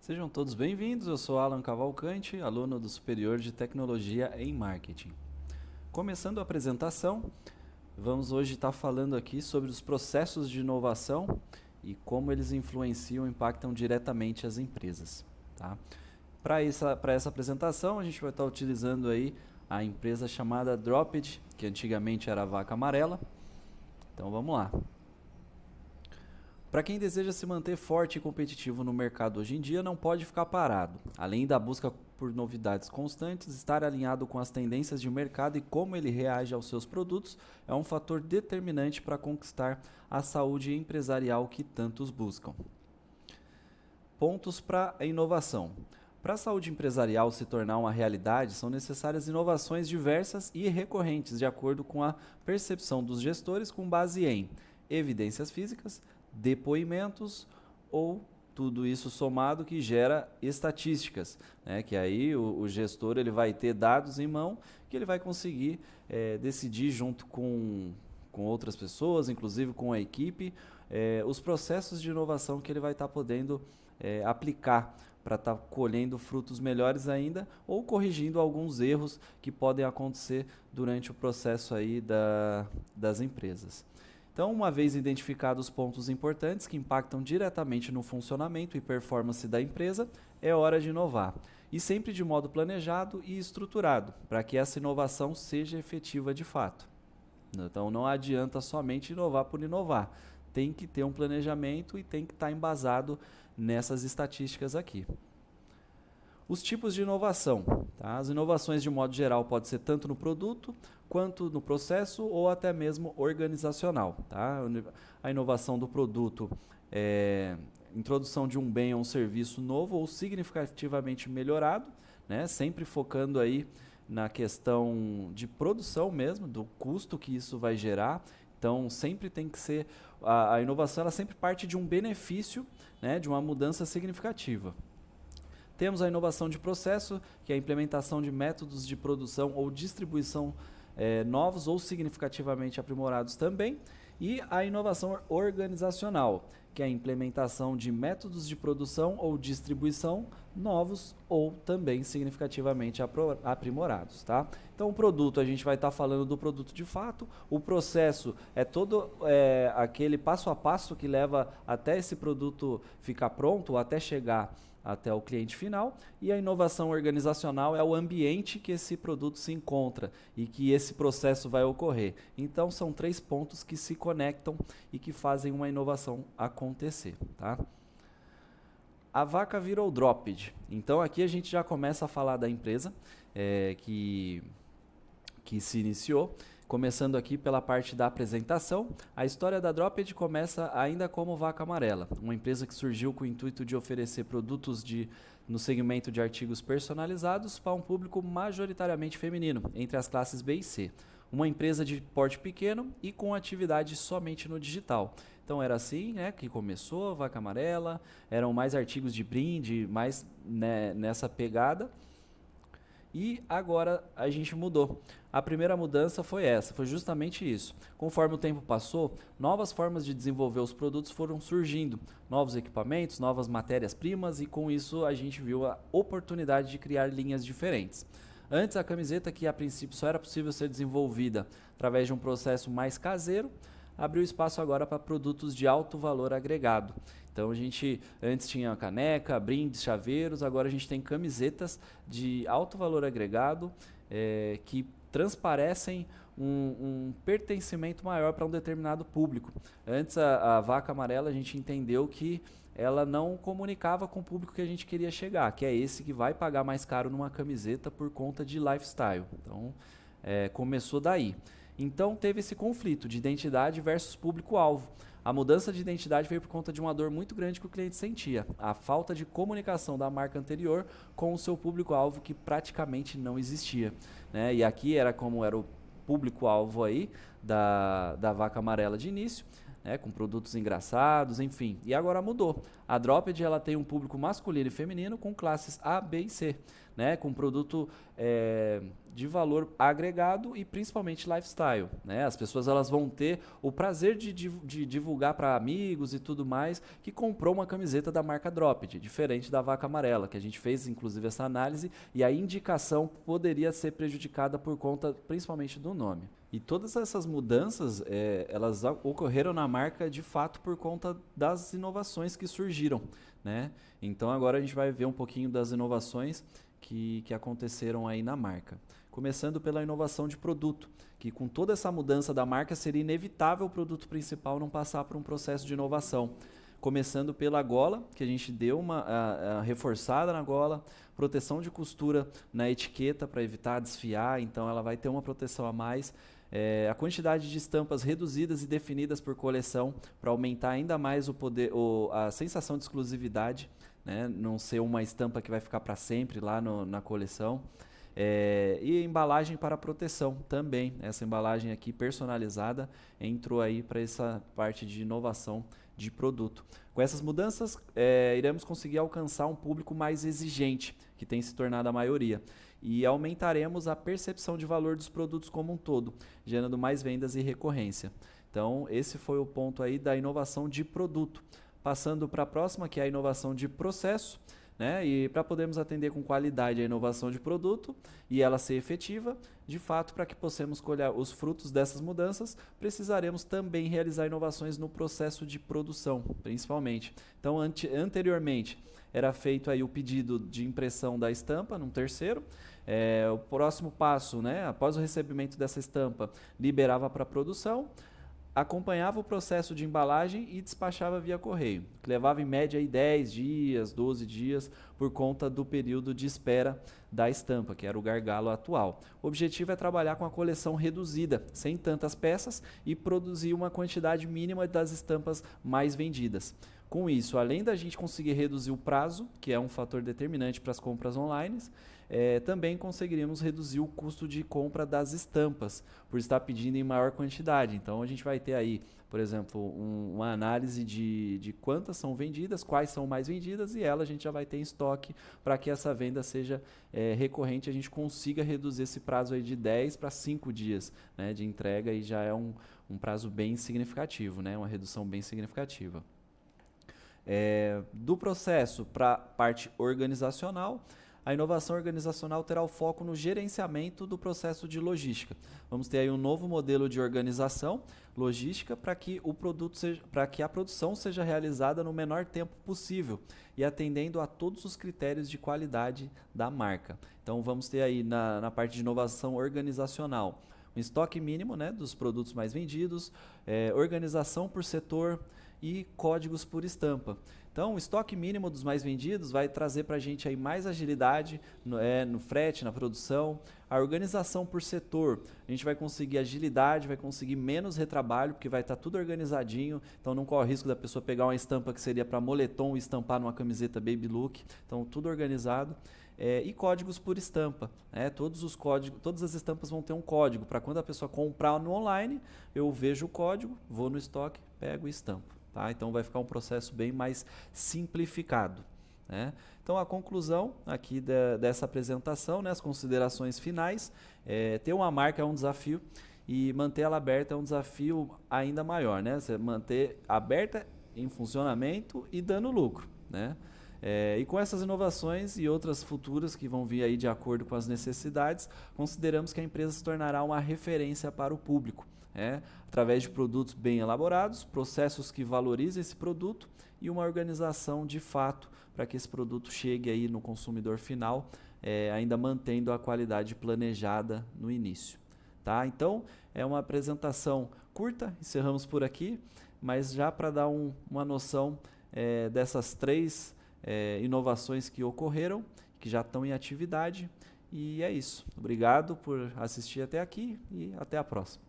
Sejam todos bem-vindos, eu sou Alan Cavalcante, aluno do Superior de Tecnologia em Marketing. Começando a apresentação, vamos hoje estar falando aqui sobre os processos de inovação e como eles influenciam e impactam diretamente as empresas. Tá? Para essa apresentação, a gente vai estar utilizando aí a empresa chamada Dropped, que antigamente era a Vaca Amarela. Então vamos lá. Para quem deseja se manter forte e competitivo no mercado hoje em dia, não pode ficar parado. Além da busca por novidades constantes, estar alinhado com as tendências de mercado e como ele reage aos seus produtos é um fator determinante para conquistar a saúde empresarial que tantos buscam. Pontos para a inovação. Para a saúde empresarial se tornar uma realidade, são necessárias inovações diversas e recorrentes, de acordo com a percepção dos gestores, com base em evidências físicas, depoimentos ou tudo isso somado que gera estatísticas, né? Que aí o gestor ele vai ter dados em mão que ele vai conseguir decidir junto com outras pessoas, inclusive com a equipe, os processos de inovação que ele vai estar podendo aplicar para estar colhendo frutos melhores ainda ou corrigindo alguns erros que podem acontecer durante o processo aí das empresas. Então, uma vez identificados os pontos importantes que impactam diretamente no funcionamento e performance da empresa, é hora de inovar. E sempre de modo planejado e estruturado, para que essa inovação seja efetiva de fato. Então, não adianta somente inovar por inovar. Tem que ter um planejamento e tem que estar embasado nessas estatísticas aqui. Os tipos de inovação. Tá? As inovações, de modo geral, podem ser tanto no produto, quanto no processo ou até mesmo organizacional. Tá? A inovação do produto é introdução de um bem ou um serviço novo ou significativamente melhorado, né? Sempre focando aí na questão de produção mesmo, do custo que isso vai gerar. Então, sempre tem que ser, a inovação ela sempre parte de um benefício, né? De uma mudança significativa. Temos a inovação de processo, que é a implementação de métodos de produção ou distribuição novos ou significativamente aprimorados também. E a inovação organizacional, que é a implementação de métodos de produção ou distribuição novos ou também significativamente aprimorados. Tá? Então, o produto, a gente vai estar falando do produto de fato. O processo é todo aquele passo a passo que leva até esse produto ficar pronto ou até chegar até o cliente final, e a inovação organizacional é o ambiente que esse produto se encontra e que esse processo vai ocorrer. Então, são 3 pontos que se conectam e que fazem uma inovação acontecer. Tá? A vaca virou Dropped. Então, aqui a gente já começa a falar da empresa que se iniciou. Começando aqui pela parte da apresentação, a história da Dropped começa ainda como Vaca Amarela, uma empresa que surgiu com o intuito de oferecer produtos no segmento de artigos personalizados para um público majoritariamente feminino, entre as classes B e C. Uma empresa de porte pequeno e com atividade somente no digital. Então era assim, né, que começou a Vaca Amarela, eram mais artigos de brinde, mais nessa pegada. E agora a gente mudou. A primeira mudança foi justamente isso. Conforme o tempo passou, novas formas de desenvolver os produtos foram surgindo, novos equipamentos, novas matérias-primas, e com isso a gente viu a oportunidade de criar linhas diferentes. Antes, a camiseta, que a princípio só era possível ser desenvolvida através de um processo mais caseiro, abriu espaço agora para produtos de alto valor agregado. Então a gente antes tinha caneca, brindes, chaveiros, agora a gente tem camisetas de alto valor agregado que transparecem um pertencimento maior para um determinado público. Antes a Vaca Amarela a gente entendeu que ela não comunicava com o público que a gente queria chegar, que é esse que vai pagar mais caro numa camiseta por conta de lifestyle. Então começou daí. Então teve esse conflito de identidade versus público-alvo. A mudança de identidade veio por conta de uma dor muito grande que o cliente sentia, a falta de comunicação da marca anterior com o seu público-alvo, que praticamente não existia. Né? E aqui era como era o público-alvo aí da Vaca Amarela de início, com produtos engraçados, enfim. E agora mudou. A Dropped ela tem um público masculino e feminino com classes A, B e C, né, com produto de valor agregado e principalmente lifestyle, né? As pessoas elas vão ter o prazer de divulgar para amigos e tudo mais que comprou uma camiseta da marca Dropped, diferente da Vaca Amarela, que a gente fez inclusive essa análise e a indicação poderia ser prejudicada por conta principalmente do nome. E todas essas mudanças, elas ocorreram na marca de fato por conta das inovações que surgiram, né? Então agora a gente vai ver um pouquinho das inovações que aconteceram aí na marca. Começando pela inovação de produto, que com toda essa mudança da marca seria inevitável o produto principal não passar por um processo de inovação. Começando pela gola, que a gente deu uma reforçada na gola, proteção de costura na etiqueta para evitar desfiar, então ela vai ter uma proteção a mais. A quantidade de estampas reduzidas e definidas por coleção para aumentar ainda mais o poder, a sensação de exclusividade, né? Não ser uma estampa que vai ficar para sempre lá na coleção. E embalagem para proteção também. Essa embalagem aqui personalizada entrou aí para essa parte de inovação de produto. Com essas mudanças, iremos conseguir alcançar um público mais exigente, que tem se tornado a maioria. E aumentaremos a percepção de valor dos produtos como um todo, gerando mais vendas e recorrência. Então, esse foi o ponto aí da inovação de produto. Passando para a próxima, que é a inovação de processo. Né? E para podermos atender com qualidade a inovação de produto e ela ser efetiva, de fato, para que possamos colher os frutos dessas mudanças, precisaremos também realizar inovações no processo de produção, principalmente. Então, anteriormente, era feito aí o pedido de impressão da estampa num terceiro. O próximo passo, né, após o recebimento dessa estampa, liberava para a produção, acompanhava o processo de embalagem e despachava via correio, que levava em média aí 10 dias, 12 dias, por conta do período de espera da estampa, que era o gargalo atual. O objetivo é trabalhar com a coleção reduzida, sem tantas peças, e produzir uma quantidade mínima das estampas mais vendidas. Com isso, além da gente conseguir reduzir o prazo, que é um fator determinante para as compras online, também conseguiríamos reduzir o custo de compra das estampas, por estar pedindo em maior quantidade. Então a gente vai ter aí, por exemplo, uma análise de quantas são vendidas, quais são mais vendidas, e ela a gente já vai ter em estoque para que essa venda seja recorrente, a gente consiga reduzir esse prazo aí de 10 para 5 dias, né, de entrega, e já é um prazo bem significativo, né, uma redução bem significativa. Do processo para a parte organizacional, a inovação organizacional terá o foco no gerenciamento do processo de logística. Vamos ter aí um novo modelo de organização logística para que a produção seja realizada no menor tempo possível e atendendo a todos os critérios de qualidade da marca. Então vamos ter aí na parte de inovação organizacional um estoque mínimo, né, dos produtos mais vendidos, organização por setor e códigos por estampa. Então, o estoque mínimo dos mais vendidos vai trazer para a gente aí mais agilidade no frete, na produção. A organização por setor, a gente vai conseguir agilidade, vai conseguir menos retrabalho, porque vai estar tudo organizadinho. Então, não corre o risco da pessoa pegar uma estampa que seria para moletom e estampar numa camiseta baby look. Então, tudo organizado. E códigos por estampa. Todas as estampas vão ter um código. Para quando a pessoa comprar no online, eu vejo o código, vou no estoque, pego e estampo. Tá? Então vai ficar um processo bem mais simplificado. Né? Então a conclusão aqui dessa apresentação, né, as considerações finais, ter uma marca é um desafio e manter ela aberta é um desafio ainda maior. Né? Você manter aberta em funcionamento e dando lucro. Né? E com essas inovações e outras futuras que vão vir aí de acordo com as necessidades, consideramos que a empresa se tornará uma referência para o público. Através de produtos bem elaborados, processos que valorizem esse produto e uma organização de fato para que esse produto chegue aí no consumidor final, ainda mantendo a qualidade planejada no início. Tá? Então, é uma apresentação curta, encerramos por aqui, mas já para dar uma noção dessas 3 inovações que ocorreram, que já estão em atividade, e é isso. Obrigado por assistir até aqui e até a próxima.